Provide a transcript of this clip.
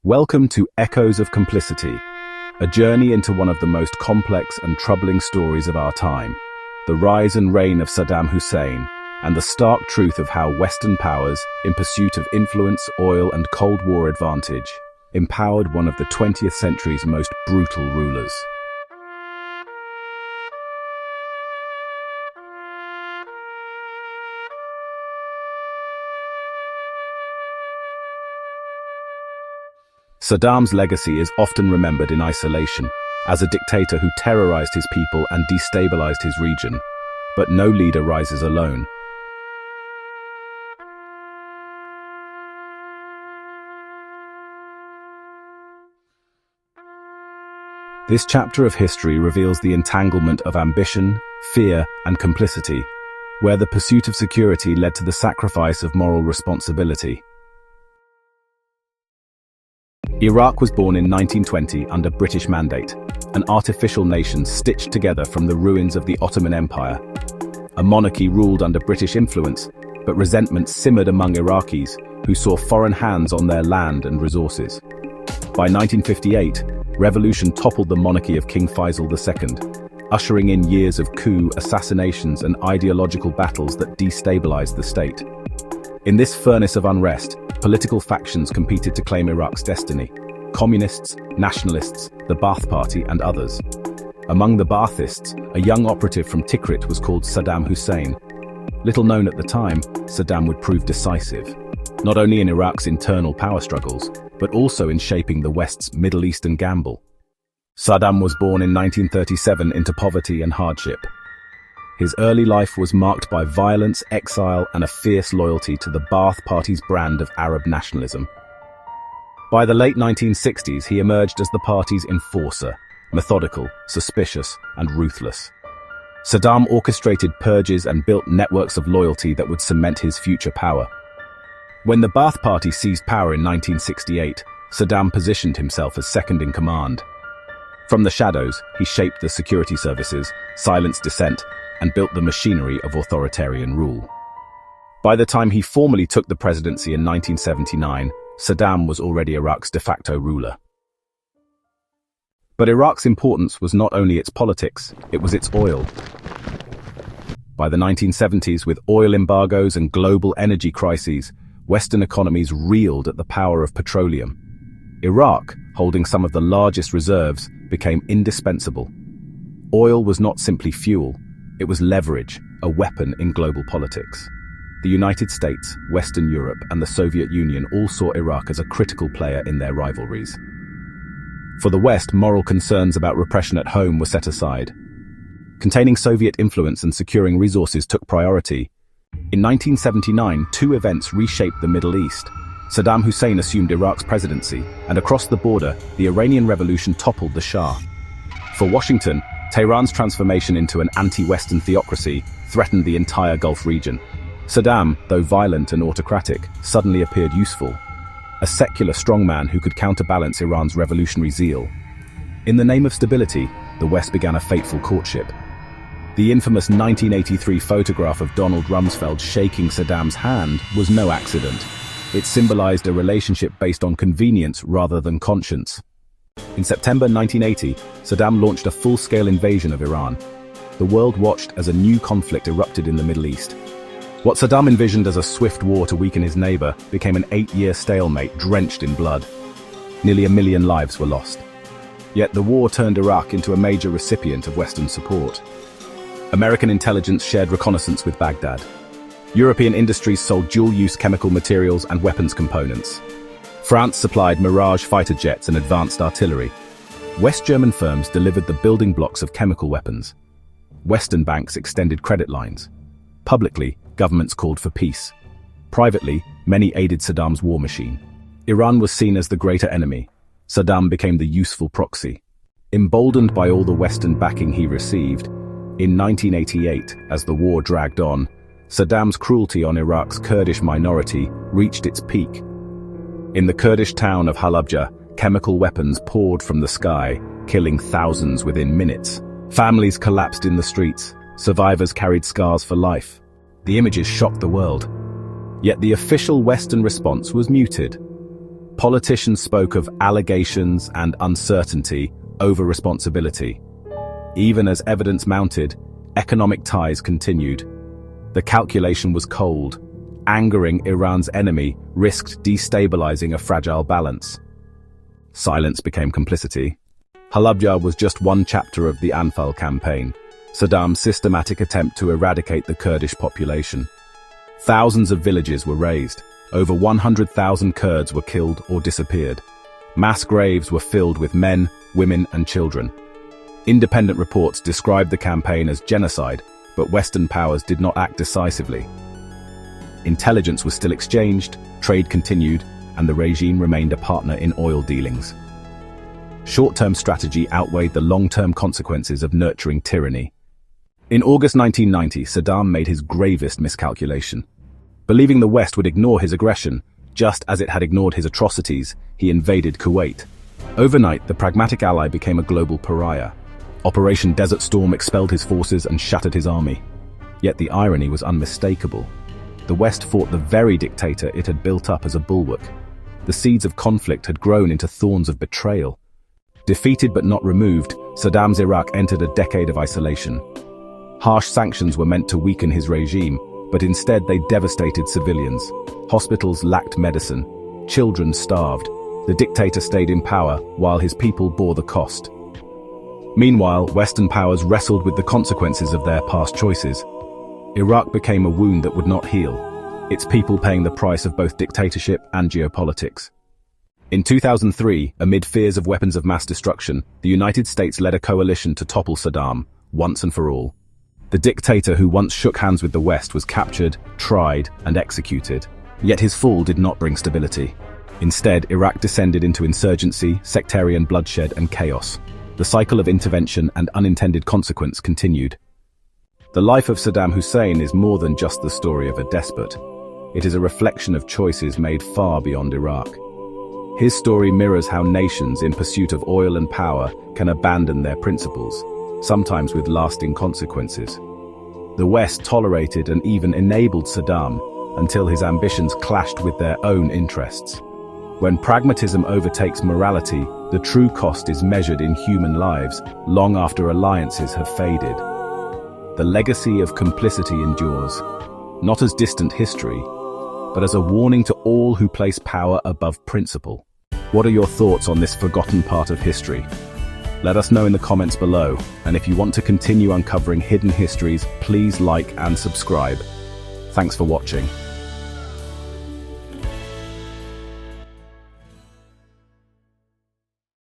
Welcome to Echoes of Complicity, a journey into one of the most complex and troubling stories of our time, the rise and reign of Saddam Hussein, and the stark truth of how Western powers, in pursuit of influence, oil, and Cold War advantage, empowered one of the 20th century's most brutal rulers. Saddam's legacy is often remembered in isolation, as a dictator who terrorized his people and destabilized his region. But no leader rises alone. This chapter of history reveals the entanglement of ambition, fear, and complicity, where the pursuit of security led to the sacrifice of moral responsibility. Iraq was born in 1920 under British mandate, an artificial nation stitched together from the ruins of the Ottoman Empire. A monarchy ruled under British influence, but resentment simmered among Iraqis who saw foreign hands on their land and resources. By 1958, revolution toppled the monarchy of King Faisal II, ushering in years of coup, assassinations, and ideological battles that destabilized the state. In this furnace of unrest, political factions competed to claim Iraq's destiny: communists, nationalists, the Ba'ath Party, and others. Among the Ba'athists, a young operative from Tikrit was called Saddam Hussein. Little known at the time, Saddam would prove decisive, not only in Iraq's internal power struggles, but also in shaping the West's Middle Eastern gamble. Saddam was born in 1937 into poverty and hardship. His early life was marked by violence, exile, and a fierce loyalty to the Ba'ath Party's brand of Arab nationalism. By the late 1960s, he emerged as the party's enforcer, methodical, suspicious, and ruthless. Saddam orchestrated purges and built networks of loyalty that would cement his future power. When the Ba'ath Party seized power in 1968, Saddam positioned himself as second in command. From the shadows, he shaped the security services, silenced dissent, and built the machinery of authoritarian rule. By the time he formally took the presidency in 1979, Saddam was already Iraq's de facto ruler. But Iraq's importance was not only its politics, it was its oil. By the 1970s, with oil embargoes and global energy crises, Western economies reeled at the power of petroleum. Iraq, holding some of the largest reserves, became indispensable. Oil was not simply fuel, it was leverage, a weapon in global politics. The United States, Western Europe, and the Soviet Union all saw Iraq as a critical player in their rivalries. For the West, moral concerns about repression at home were set aside. Containing Soviet influence and securing resources took priority. In 1979, two events reshaped the Middle East. Saddam Hussein assumed Iraq's presidency, and across the border, the Iranian Revolution toppled the Shah. For Washington, Tehran's transformation into an anti-Western theocracy threatened the entire Gulf region. Saddam, though violent and autocratic, suddenly appeared useful, a secular strongman who could counterbalance Iran's revolutionary zeal. In the name of stability, the West began a fateful courtship. The infamous 1983 photograph of Donald Rumsfeld shaking Saddam's hand was no accident. It symbolized a relationship based on convenience rather than conscience. In September 1980, Saddam launched a full-scale invasion of Iran. The world watched as a new conflict erupted in the Middle East. What Saddam envisioned as a swift war to weaken his neighbor became an 8-year stalemate drenched in blood. Nearly 1 million lives were lost. Yet the war turned Iraq into a major recipient of Western support. American intelligence shared reconnaissance with Baghdad. European industries sold dual-use chemical materials and weapons components. France supplied Mirage fighter jets and advanced artillery. West German firms delivered the building blocks of chemical weapons. Western banks extended credit lines. Publicly, governments called for peace. Privately, many aided Saddam's war machine. Iran was seen as the greater enemy. Saddam became the useful proxy. Emboldened by all the Western backing he received, in 1988, as the war dragged on, Saddam's cruelty on Iraq's Kurdish minority reached its peak. In the Kurdish town of Halabja, chemical weapons poured from the sky, killing thousands within minutes. Families collapsed in the streets. Survivors carried scars for life. The images shocked the world. Yet the official Western response was muted. Politicians spoke of allegations and uncertainty over responsibility. Even as evidence mounted, economic ties continued. The calculation was cold. Angering Iran's enemy risked destabilizing a fragile balance. Silence became complicity. Halabja was just one chapter of the Anfal campaign, Saddam's systematic attempt to eradicate the Kurdish population. Thousands of villages were razed. Over 100,000 Kurds were killed or disappeared. Mass graves were filled with men, women, and children. Independent reports described the campaign as genocide, but Western powers did not act decisively. Intelligence was still exchanged, trade continued, and the regime remained a partner in oil dealings. Short-term strategy outweighed the long-term consequences of nurturing tyranny. In August 1990, Saddam made his gravest miscalculation. Believing the West would ignore his aggression, just as it had ignored his atrocities, he invaded Kuwait. Overnight, the pragmatic ally became a global pariah. Operation Desert Storm expelled his forces and shattered his army. Yet the irony was unmistakable. The West fought the very dictator it had built up as a bulwark. The seeds of conflict had grown into thorns of betrayal. Defeated but not removed, Saddam's Iraq entered a decade of isolation. Harsh sanctions were meant to weaken his regime, but instead they devastated civilians. Hospitals lacked medicine. Children starved. The dictator stayed in power while his people bore the cost. Meanwhile, Western powers wrestled with the consequences of their past choices. Iraq became a wound that would not heal, its people paying the price of both dictatorship and geopolitics. In 2003, amid fears of weapons of mass destruction, the United States led a coalition to topple Saddam, once and for all. The dictator who once shook hands with the West was captured, tried, and executed. Yet his fall did not bring stability. Instead, Iraq descended into insurgency, sectarian bloodshed, and chaos. The cycle of intervention and unintended consequence continued. The life of Saddam Hussein is more than just the story of a despot. It is a reflection of choices made far beyond Iraq. His story mirrors how nations in pursuit of oil and power can abandon their principles, sometimes with lasting consequences. The West tolerated and even enabled Saddam until his ambitions clashed with their own interests. When pragmatism overtakes morality, the true cost is measured in human lives long after alliances have faded. The legacy of complicity endures, not as distant history, but as a warning to all who place power above principle. What are your thoughts on this forgotten part of history? Let us know in the comments below, and if you want to continue uncovering hidden histories, please like and subscribe. Thanks for watching.